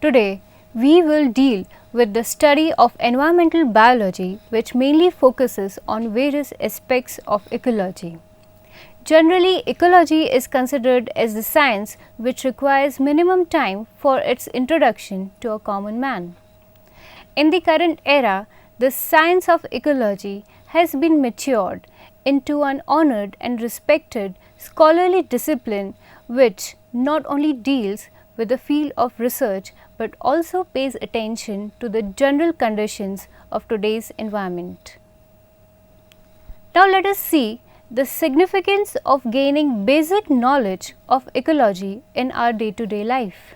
Today, we will deal with the study of environmental biology, which mainly focuses on various aspects of ecology. Generally, ecology is considered as the science which requires minimum time for its introduction to a common man. In the current era, the science of ecology has been matured into an honored and respected scholarly discipline which not only deals with the field of research but also pays attention to the general conditions of today's environment. Now let us see the significance of gaining basic knowledge of ecology in our day-to-day life.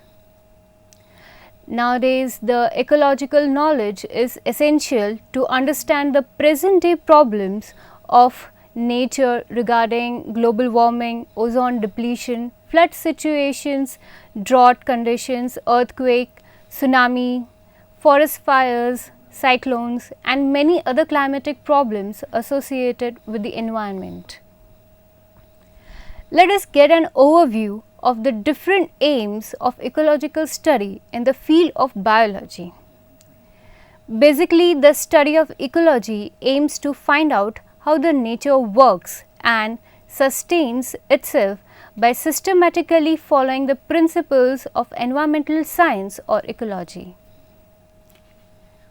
Nowadays, the ecological knowledge is essential to understand the present day problems of nature regarding global warming, ozone depletion, flood situations, drought conditions, earthquake, tsunami, forest fires, cyclones and many other climatic problems associated with the environment. Let us get an overview of the different aims of ecological study in the field of biology. Basically, the study of ecology aims to find out how the nature works and sustains itself by systematically following the principles of environmental science or ecology.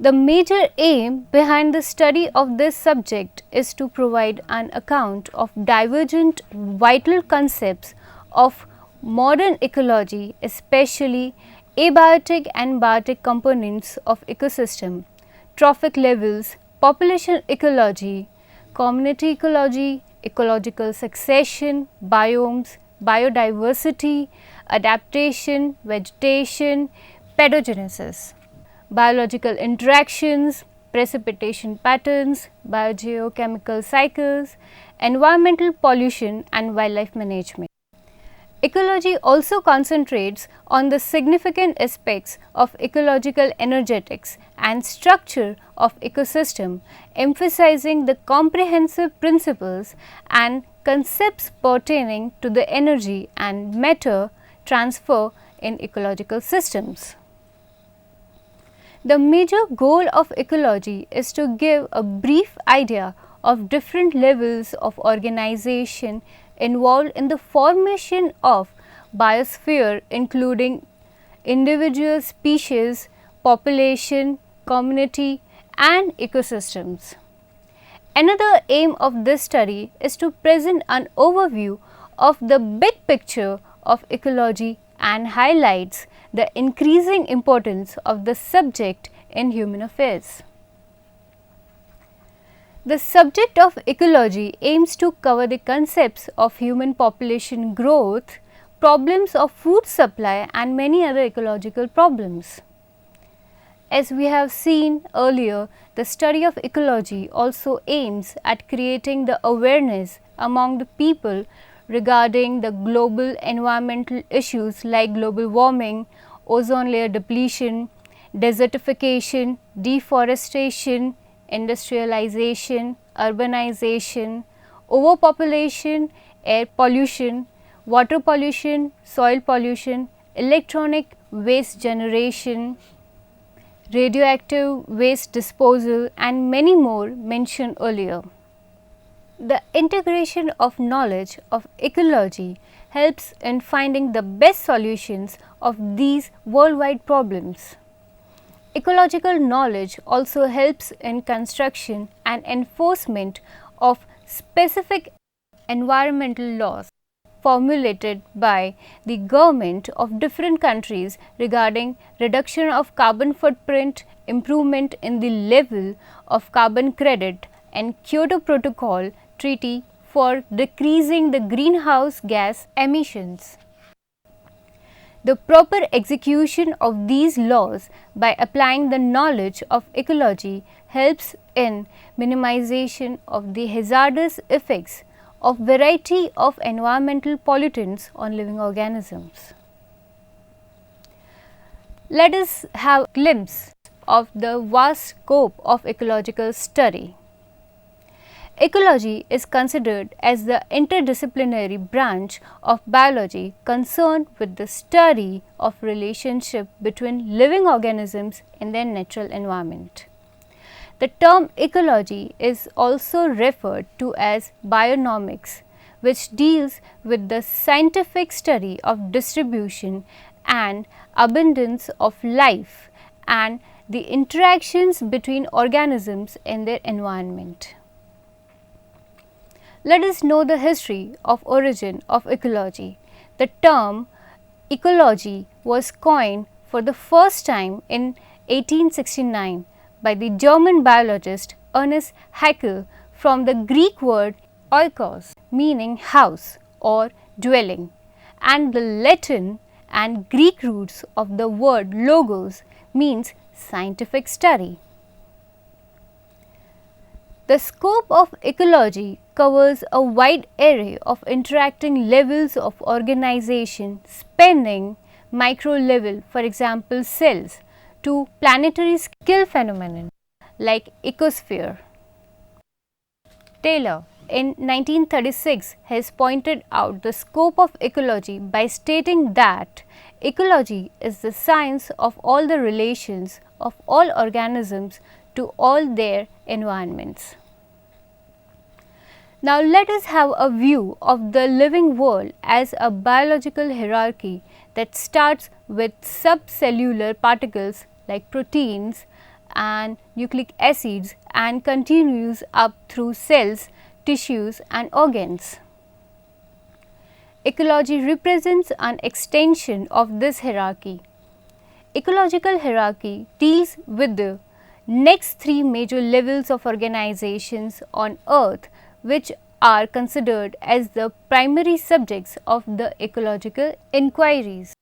The major aim behind the study of this subject is to provide an account of divergent vital concepts of modern ecology, especially abiotic and biotic components of ecosystem, trophic levels, population ecology, community ecology, ecological succession, biomes, biodiversity, adaptation, vegetation, pedogenesis, biological interactions, precipitation patterns, biogeochemical cycles, environmental pollution and wildlife management. Ecology also concentrates on the significant aspects of ecological energetics and structure of ecosystem, emphasizing the comprehensive principles and concepts pertaining to the energy and matter transfer in ecological systems. The major goal of ecology is to give a brief idea of different levels of organization involved in the formation of biosphere, including individual species, population, community and ecosystems. Another aim of this study is to present an overview of the big picture of ecology and highlights the increasing importance of the subject in human affairs. The subject of ecology aims to cover the concepts of human population growth, problems of food supply and many other ecological problems. As we have seen earlier, the study of ecology also aims at creating the awareness among the people regarding the global environmental issues like global warming, ozone layer depletion, desertification, deforestation, industrialization, urbanization, overpopulation, air pollution, water pollution, soil pollution, electronic waste generation, radioactive waste disposal and many more mentioned earlier. The integration of knowledge of ecology helps in finding the best solutions of these worldwide problems. Ecological knowledge also helps in construction and enforcement of specific environmental laws formulated by the government of different countries regarding reduction of carbon footprint, improvement in the level of carbon credit and Kyoto Protocol treaty for decreasing the greenhouse gas emissions. The proper execution of these laws by applying the knowledge of ecology helps in minimization of the hazardous effects of variety of environmental pollutants on living organisms. Let us have a glimpse of the vast scope of ecological study. Ecology is considered as the interdisciplinary branch of biology concerned with the study of relationship between living organisms in their natural environment. The term ecology is also referred to as bionomics, which deals with the scientific study of distribution and abundance of life and the interactions between organisms in their environment. Let us know the history of origin of ecology. The term ecology was coined for the first time in 1869 by the German biologist Ernest Haeckel from the Greek word oikos, meaning house or dwelling, and the Latin and Greek roots of the word logos means scientific study. The scope of ecology covers a wide array of interacting levels of organization spanning micro level, for example cells, to planetary scale phenomena like ecosphere. Taylor in 1936 has pointed out the scope of ecology by stating that ecology is the science of all the relations of all organisms to all their environments. Now, let us have a view of the living world as a biological hierarchy that starts with subcellular particles like proteins and nucleic acids and continues up through cells, tissues and organs. Ecology represents an extension of this hierarchy. Ecological hierarchy deals with the next three major levels of organizations on earth, which are considered as the primary subjects of the ecological inquiries.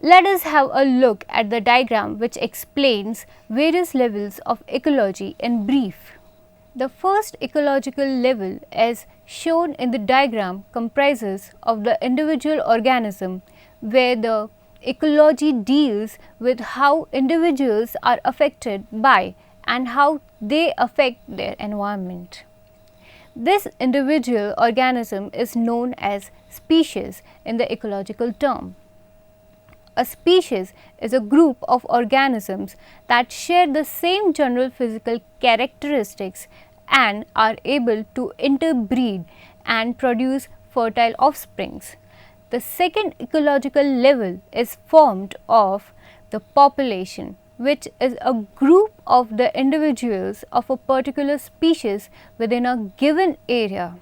Let us have a look at the diagram which explains various levels of ecology in brief. The first ecological level, as shown in the diagram, comprises of the individual organism, where the ecology deals with how individuals are affected by and how they affect their environment. This individual organism is known as species in the ecological term. A species is a group of organisms that share the same general physical characteristics and are able to interbreed and produce fertile offsprings. The second ecological level is formed of the population, which is a group of the individuals of a particular species within a given area.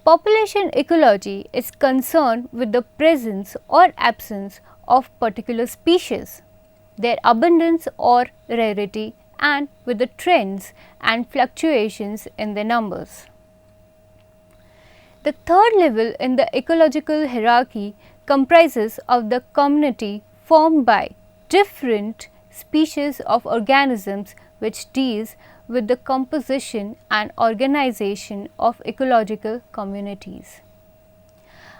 Population ecology is concerned with the presence or absence of particular species, their abundance or rarity, and with the trends and fluctuations in their numbers. The third level in the ecological hierarchy comprises of the community formed by different species of organisms, which deals with the composition and organization of ecological communities.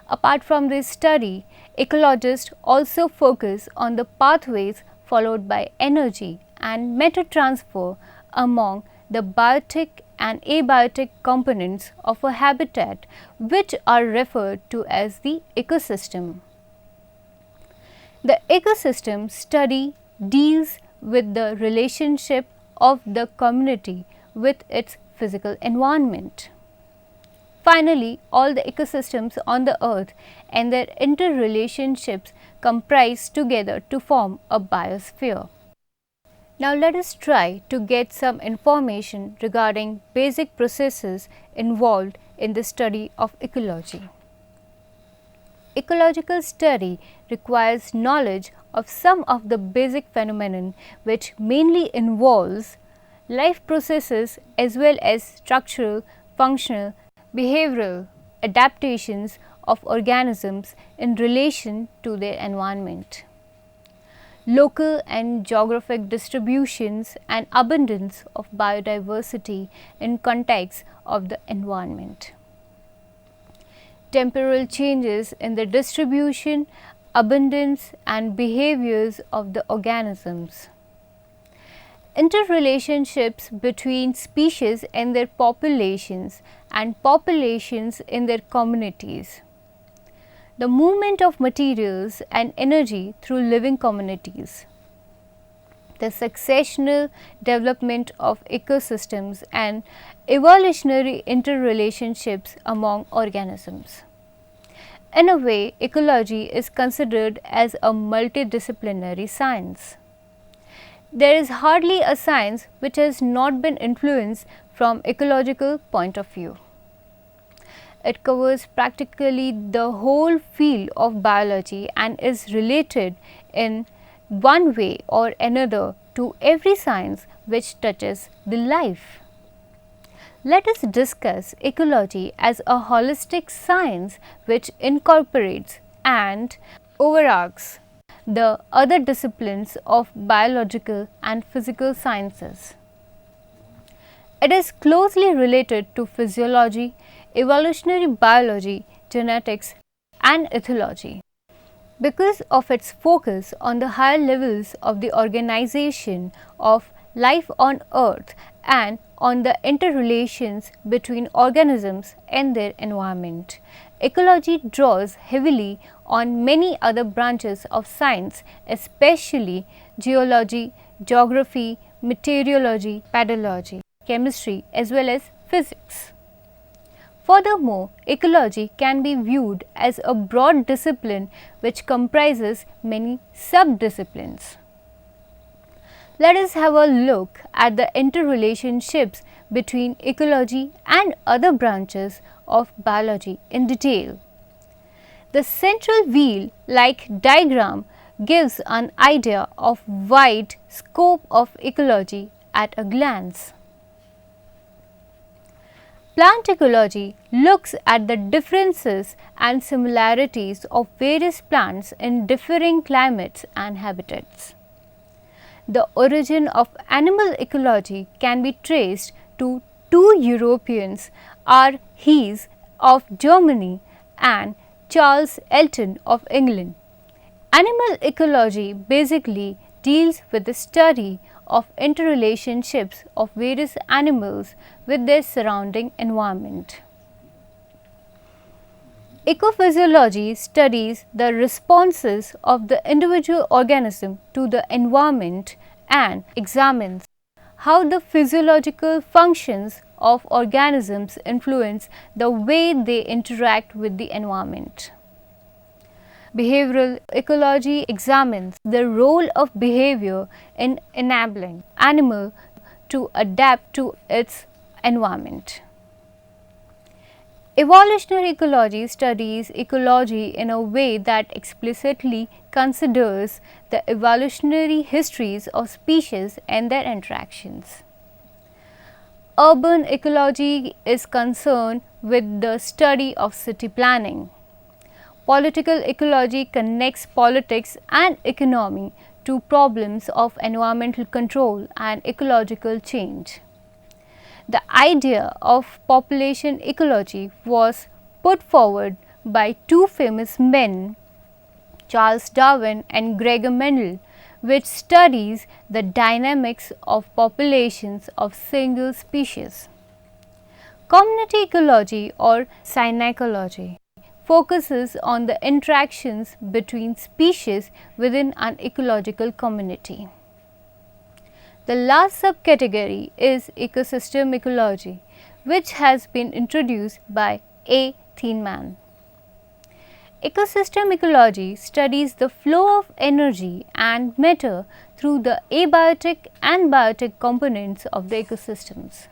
Apart from this study, ecologists also focus on the pathways followed by energy and matter transfer among the biotic and abiotic components of a habitat, which are referred to as the ecosystem. The ecosystem study deals with the relationship of the community with its physical environment. Finally, all the ecosystems on the earth and their interrelationships comprise together to form a biosphere. Now, let us try to get some information regarding basic processes involved in the study of ecology. Ecological study requires knowledge of some of the basic phenomena, which mainly involves life processes as well as structural, functional, behavioral adaptations of organisms in relation to their environment. Local and geographic distributions and abundance of biodiversity in context of the environment. Temporal changes in the distribution, abundance and behaviors of the organisms. interrelationships between species and their populations and populations in their communities, the movement of materials and energy through living communities, the successional development of ecosystems and evolutionary interrelationships among organisms. In a way, ecology is considered as a multidisciplinary science. There is hardly a science which has not been influenced from ecological point of view. It covers practically the whole field of biology and is related in one way or another to every science which touches the life. Let us discuss ecology as a holistic science which incorporates and overarches the other disciplines of biological and physical sciences. It is closely related to physiology, evolutionary biology, genetics, and ethology. Because of its focus on the higher levels of the organization of life on earth and on the interrelations between organisms and their environment, ecology draws heavily on many other branches of science, especially geology, geography, meteorology, pedology, chemistry as well as physics. Furthermore, ecology can be viewed as a broad discipline which comprises many sub-disciplines. Let us have a look at the interrelationships between ecology and other branches of biology in detail. The central wheel-like diagram gives an idea of wide scope of ecology at a glance. Plant ecology looks at the differences and similarities of various plants in differing climates and habitats. The origin of animal ecology can be traced to two Europeans, R. Hees of Germany and Charles Elton of England. Animal ecology basically deals with the study of interrelationships of various animals with their surrounding environment. Ecophysiology studies the responses of the individual organism to the environment and examines how the physiological functions of organisms influence the way they interact with the environment. Behavioral ecology examines the role of behavior in enabling animal to adapt to its environment. Evolutionary ecology studies ecology in a way that explicitly considers the evolutionary histories of species and their interactions. Urban ecology is concerned with the study of city planning. Political ecology connects politics and economy to problems of environmental control and ecological change. The idea of population ecology was put forward by two famous men, Charles Darwin and Gregor Mendel, which studies the dynamics of populations of single species. Community ecology or synecology focuses on the interactions between species within an ecological community. The last subcategory is ecosystem ecology, which has been introduced by A. Thienemann. Ecosystem ecology studies the flow of energy and matter through the abiotic and biotic components of the ecosystems.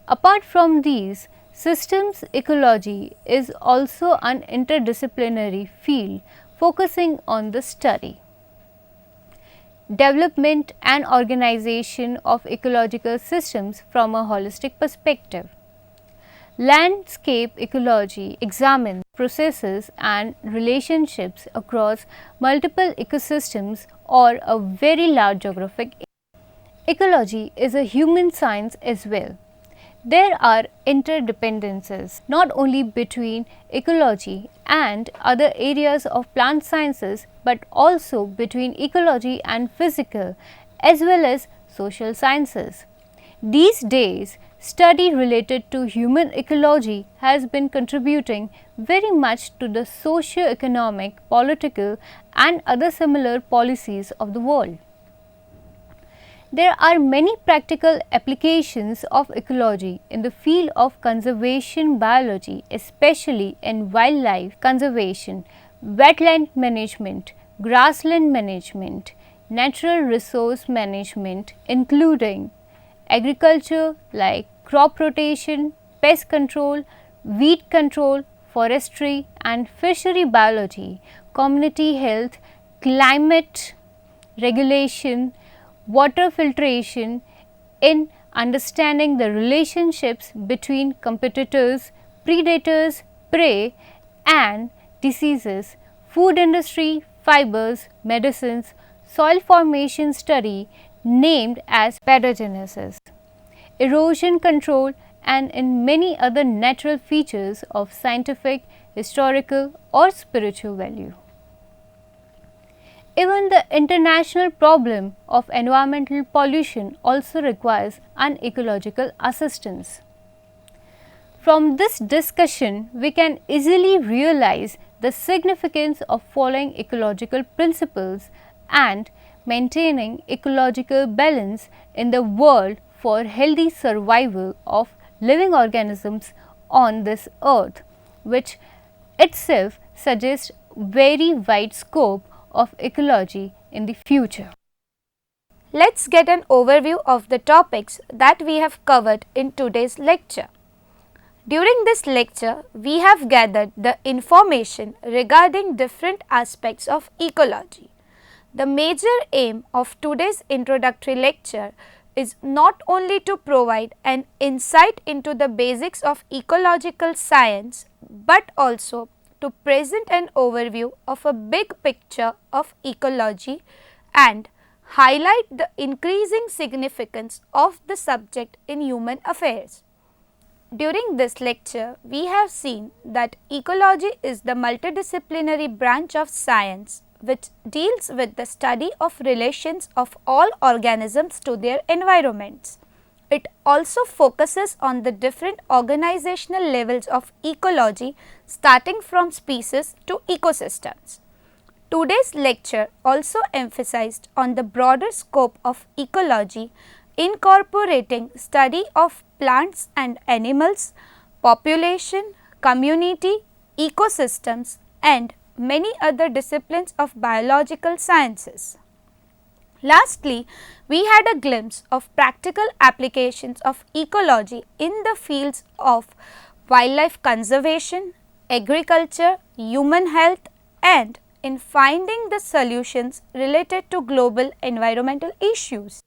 Apart from these, systems ecology is also an interdisciplinary field focusing on the study, development and organization of ecological systems from a holistic perspective. Landscape ecology examines processes and relationships across multiple ecosystems or a very large geographic area. Ecology is a human science as well. There are interdependencies not only between ecology and other areas of plant sciences, but also between ecology and physical as well as social sciences. These days, study related to human ecology has been contributing very much to the socio-economic, political and other similar policies of the world. There are many practical applications of ecology in the field of conservation biology, especially in wildlife conservation, wetland management, grassland management, natural resource management, including agriculture like crop rotation, pest control, weed control, forestry and fishery biology, community health, climate regulation, water filtration, in understanding the relationships between competitors, predators, prey and diseases, food industry, fibers, medicines, soil formation study named as pedogenesis, erosion control and in many other natural features of scientific, historical or spiritual value. Even the international problem of environmental pollution also requires an ecological assistance. From this discussion, we can easily realize the significance of following ecological principles and maintaining ecological balance in the world for healthy survival of living organisms on this earth, which itself suggests very wide scope of ecology in the future. Let's get an overview of the topics that we have covered in today's lecture. During this lecture, we have gathered the information regarding different aspects of ecology. The major aim of today's introductory lecture is not only to provide an insight into the basics of ecological science, but also to present an overview of a big picture of ecology and highlight the increasing significance of the subject in human affairs. During this lecture, we have seen that ecology is the multidisciplinary branch of science which deals with the study of relations of all organisms to their environments. It also focuses on the different organizational levels of ecology starting from species to ecosystems. Today's lecture also emphasized on the broader scope of ecology, incorporating study of plants and animals, population, community, ecosystems and many other disciplines of biological sciences. Lastly, we had a glimpse of practical applications of ecology in the fields of wildlife conservation, agriculture, human health and in finding the solutions related to global environmental issues.